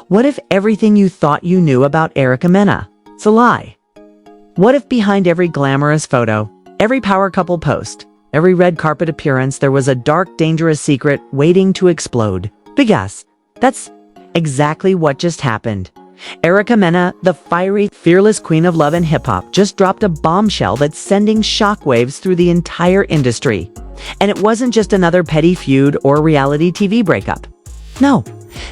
What if everything you thought you knew about Erica Mena is a lie? What if behind every glamorous photo, every power couple post, every red carpet appearance, there was a dark, dangerous secret waiting to explode? Because that's exactly what just happened. Erica Mena, the fiery, fearless queen of love and hip-hop, just dropped a bombshell that's sending shockwaves through the entire industry. And it wasn't just another petty feud or reality TV breakup. No,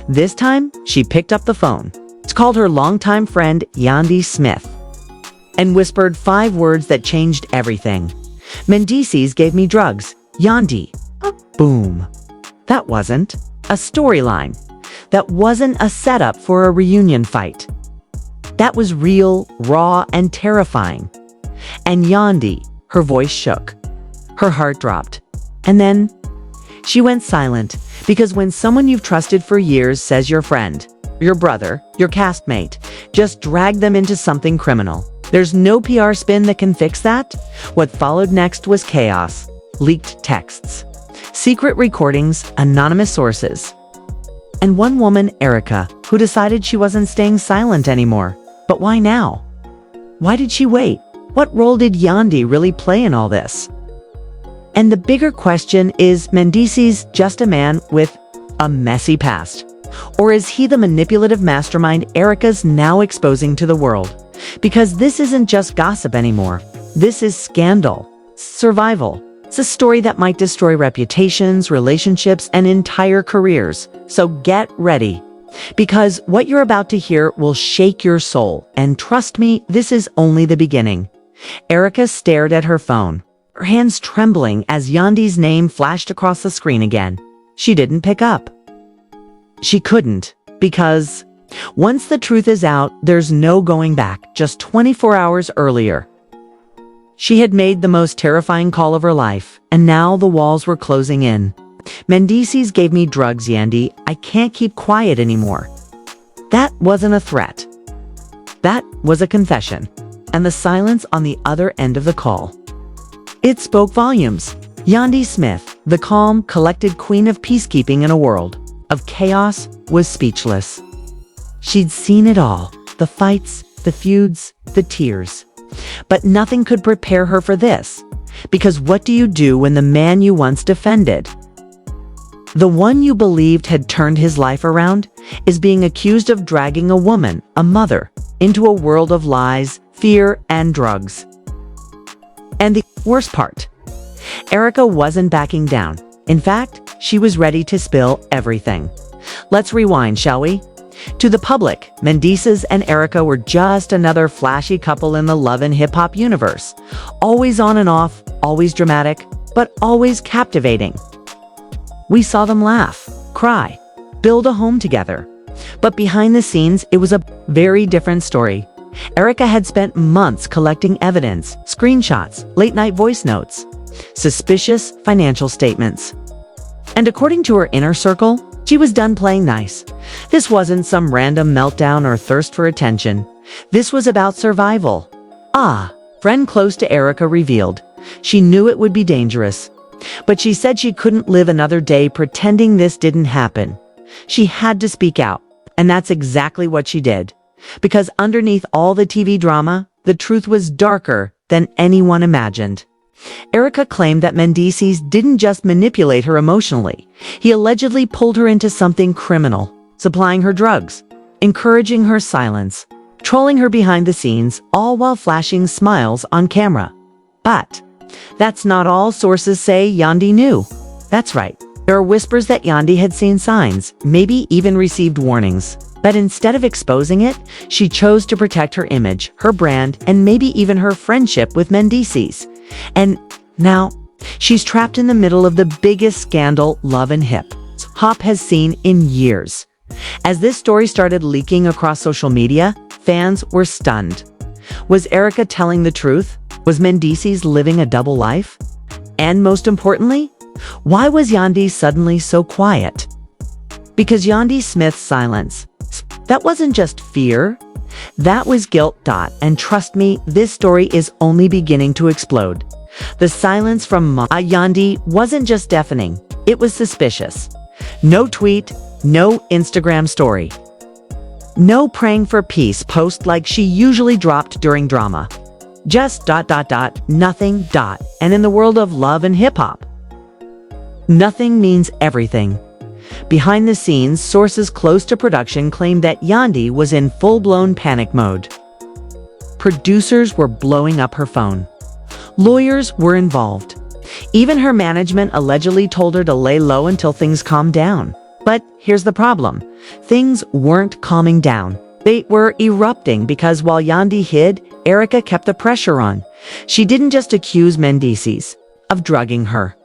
this time she picked up the phone. It's called her longtime friend Yandy Smith and whispered 5 words that changed everything. Mendeecees gave me drugs. Yandy. Boom. That wasn't a storyline. That wasn't a setup for a reunion fight. That was real, raw, and terrifying. And Yandy, her voice shook. Her heart dropped. And then she went silent, because when someone you've trusted for years says your friend, your brother, your castmate, just drag them into something criminal, there's no PR spin that can fix that. What followed next was chaos. Leaked texts, secret recordings, anonymous sources. And one woman, Erica, who decided she wasn't staying silent anymore. But why now? Why did she wait? What role did Yandy really play in all this? And the bigger question is Mendeecees just a man with a messy past? Or is he the manipulative mastermind Erica's now exposing to the world? Because this isn't just gossip anymore. This is scandal, survival. It's a story that might destroy reputations, relationships, and entire careers. So get ready. Because what you're about to hear will shake your soul. And trust me, this is only the beginning. Erica stared at her phone, her hands trembling as Yandy's name flashed across the screen again. She didn't pick up. She couldn't, because once the truth is out, there's no going back. Just 24 hours earlier, she had made the most terrifying call of her life, and now the walls were closing in. Mendeecees gave me drugs, Yandy. I can't keep quiet anymore. That wasn't a threat. That was a confession. And the silence on the other end of the call, it spoke volumes. Yandy Smith, the calm, collected queen of peacekeeping in a world of chaos, was speechless. She'd seen it all. The fights, the feuds, the tears. But nothing could prepare her for this. Because what do you do when the man you once defended, the one you believed had turned his life around, is being accused of dragging a woman, a mother, into a world of lies, fear, and drugs? And the worst part, Erica wasn't backing down. In fact, she was ready to spill everything. Let's rewind, shall we? To the public, Mendeecees and Erica were just another flashy couple in the love and hip-hop universe. Always on and off, always dramatic, but always captivating. We saw them laugh, cry, build a home together. But behind the scenes, it was a very different story. Erica had spent months collecting evidence, screenshots, late-night voice notes, suspicious financial statements. And according to her inner circle, she was done playing nice. This wasn't some random meltdown or thirst for attention. This was about survival. Friend close to Erica revealed. She knew it would be dangerous. But she said she couldn't live another day pretending this didn't happen. She had to speak out. And that's exactly what she did. Because underneath all the TV drama, the truth was darker than anyone imagined. Erica claimed that Mendeecees didn't just manipulate her emotionally. He allegedly pulled her into something criminal, supplying her drugs, encouraging her silence, trolling her behind the scenes, all while flashing smiles on camera. But that's not all. Sources say Yandy knew. That's right. There are whispers that Yandy had seen signs, maybe even received warnings. But instead of exposing it, she chose to protect her image, her brand, and maybe even her friendship with Mendeecees. And now, she's trapped in the middle of the biggest scandal Love and Hip Hop has seen in years. As this story started leaking across social media, fans were stunned. Was Erica telling the truth? Was Mendeecees living a double life? And most importantly, why was Yandy suddenly so quiet? Because Yandy Smith's silence, that wasn't just fear, that was guilt. And trust me, this story is only beginning to explode. The silence from Yandy wasn't just deafening, it was suspicious. No tweet, no Instagram story. No praying for peace post like she usually dropped during drama. Just ... nothing ... And in the world of love and hip-hop, nothing means everything. Behind the scenes, sources close to production claimed that Yandy was in full-blown panic mode. Producers were blowing up her phone. Lawyers were involved. Even her management allegedly told her to lay low until things calmed down. But here's the problem. Things weren't calming down. They were erupting because while Yandy hid, Erica kept the pressure on. She didn't just accuse Mendeecees of drugging her.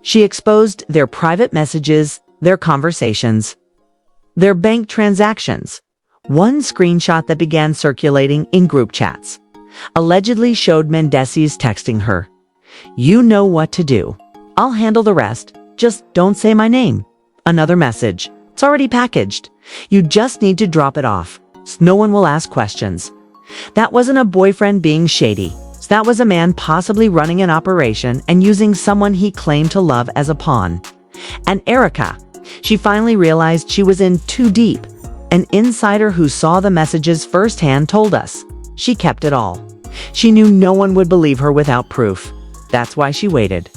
She exposed their private messages, their conversations, their bank transactions. One screenshot that began circulating in group chats allegedly showed Mendeecees texting her, "You know what to do. I'll handle the rest. Just don't say my name." Another message. "It's already packaged. You just need to drop it off. So no one will ask questions." That wasn't a boyfriend being shady. That was a man possibly running an operation and using someone he claimed to love as a pawn. And Erica, she finally realized she was in too deep. An insider who saw the messages firsthand told us she kept it all. She knew no one would believe her without proof. That's why she waited.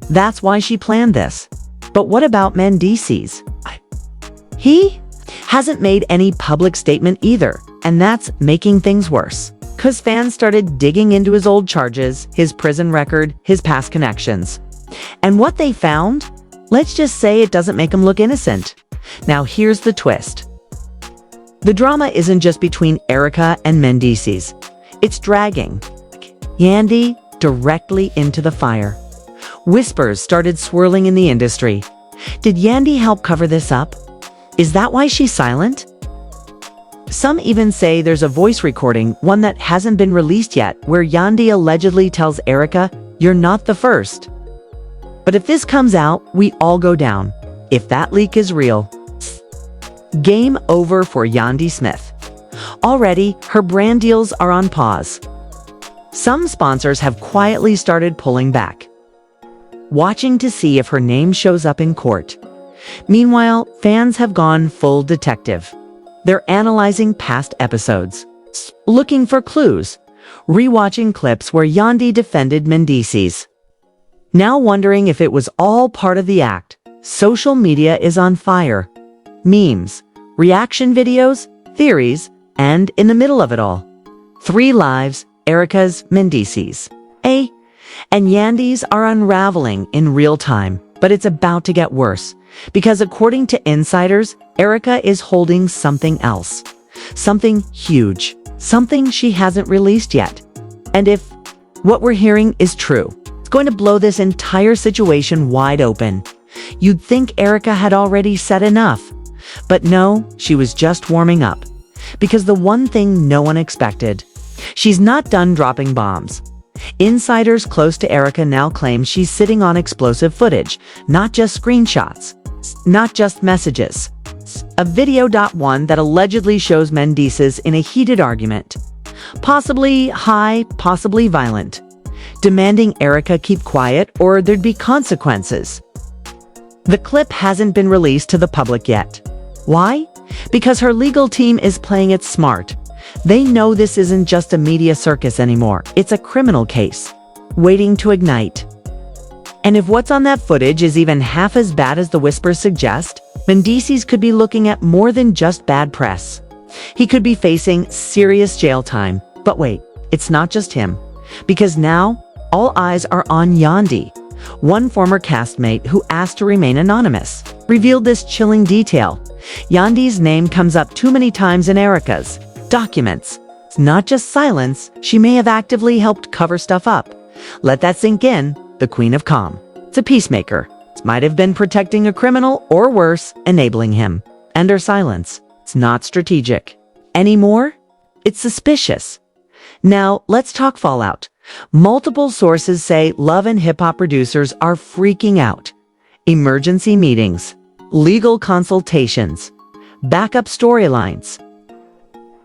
That's why she planned this. But what about Mendeecees? He hasn't made any public statement either, and that's making things worse. Because fans started digging into his old charges, his prison record, his past connections. And what they found? Let's just say it doesn't make him look innocent. Now here's the twist. The drama isn't just between Erica and Mendeecees. It's dragging Yandy directly into the fire. Whispers started swirling in the industry. Did Yandy help cover this up? Is that why she's silent? Some even say there's a voice recording, one that hasn't been released yet, where Yandy allegedly tells Erica, "You're not the first." But if this comes out, we all go down. If that leak is real, game over for Yandy Smith. Already, her brand deals are on pause. Some sponsors have quietly started pulling back, watching to see if her name shows up in court. Meanwhile, fans have gone full detective. They're analyzing past episodes, looking for clues, rewatching clips where Yandy defended Mendeecees. Now wondering if it was all part of the act. Social media is on fire. Memes, reaction videos, theories, and in the middle of it all, 3 lives, Erica's, Mendeecees. And Yandy's are unraveling in real time, but it's about to get worse. Because according to insiders, Erica is holding something else. Something huge. Something she hasn't released yet. And if what we're hearing is true, it's going to blow this entire situation wide open. You'd think Erica had already said enough. But no, she was just warming up. Because the one thing no one expected, she's not done dropping bombs. Insiders close to Erica now claim she's sitting on explosive footage, not just screenshots, not just messages. A video. One that allegedly shows Mendeecees in a heated argument, possibly high, possibly violent, demanding Erica keep quiet or there'd be consequences. The clip hasn't been released to the public yet. Why? Because her legal team is playing it smart. They know this isn't just a media circus anymore. It's a criminal case, waiting to ignite. And if what's on that footage is even half as bad as the whispers suggest, Mendeecees could be looking at more than just bad press. He could be facing serious jail time. But wait, it's not just him. Because now, all eyes are on Yandy. One former castmate who asked to remain anonymous revealed this chilling detail. Yandy's name comes up too many times in Erica's documents. It's not just silence. She may have actively helped cover stuff up. Let that sink in. The Queen of Calm. It's a peacemaker. It might have been protecting a criminal, or worse, enabling him. And her silence. It's not strategic. Anymore? It's suspicious. Now, let's talk fallout. Multiple sources say love and hip-hop producers are freaking out. Emergency meetings, legal consultations, backup storylines.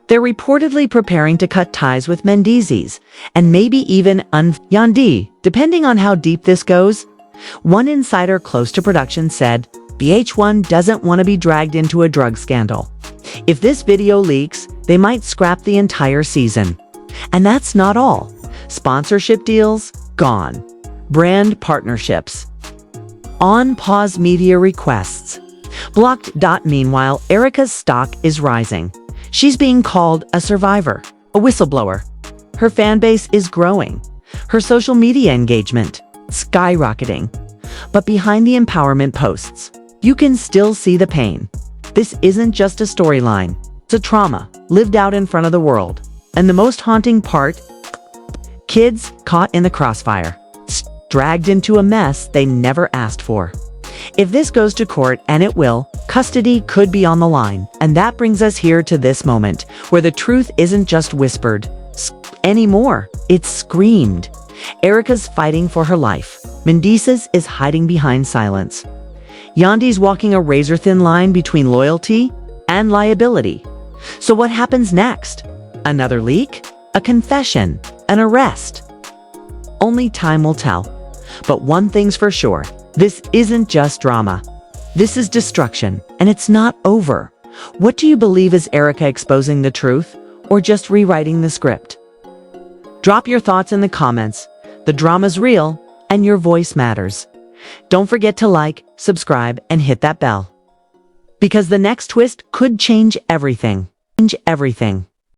They're reportedly preparing to cut ties with Mendeecees, and maybe even Yandy, depending on how deep this goes. One insider close to production said, BH1 doesn't want to be dragged into a drug scandal. If this video leaks, they might scrap the entire season. And that's not all. Sponsorship deals? Gone. Brand partnerships. On pause media requests. Blocked. Meanwhile, Erica's stock is rising. She's being called a survivor, a whistleblower. Her fan base is growing. Her social media engagement skyrocketing. But behind the empowerment posts, you can still see the pain. This isn't just a storyline. It's a trauma lived out in front of the world. And the most haunting part, kids caught in the crossfire, dragged into a mess they never asked for. If this goes to court, and it will, custody could be on the line. And that brings us here to this moment, where the truth isn't just whispered anymore. It's screamed. Erica's fighting for her life. Mendeecees is hiding behind silence. Yandy's walking a razor-thin line between loyalty and liability. So what happens next? Another leak? A confession? An arrest? Only time will tell. But one thing's for sure. This isn't just drama. This is destruction, and it's not over. What do you believe? Is Erica exposing the truth, or just rewriting the script? Drop your thoughts in the comments. The drama's real, and your voice matters. Don't forget to like, subscribe, and hit that bell. Because the next twist could change everything. Change everything.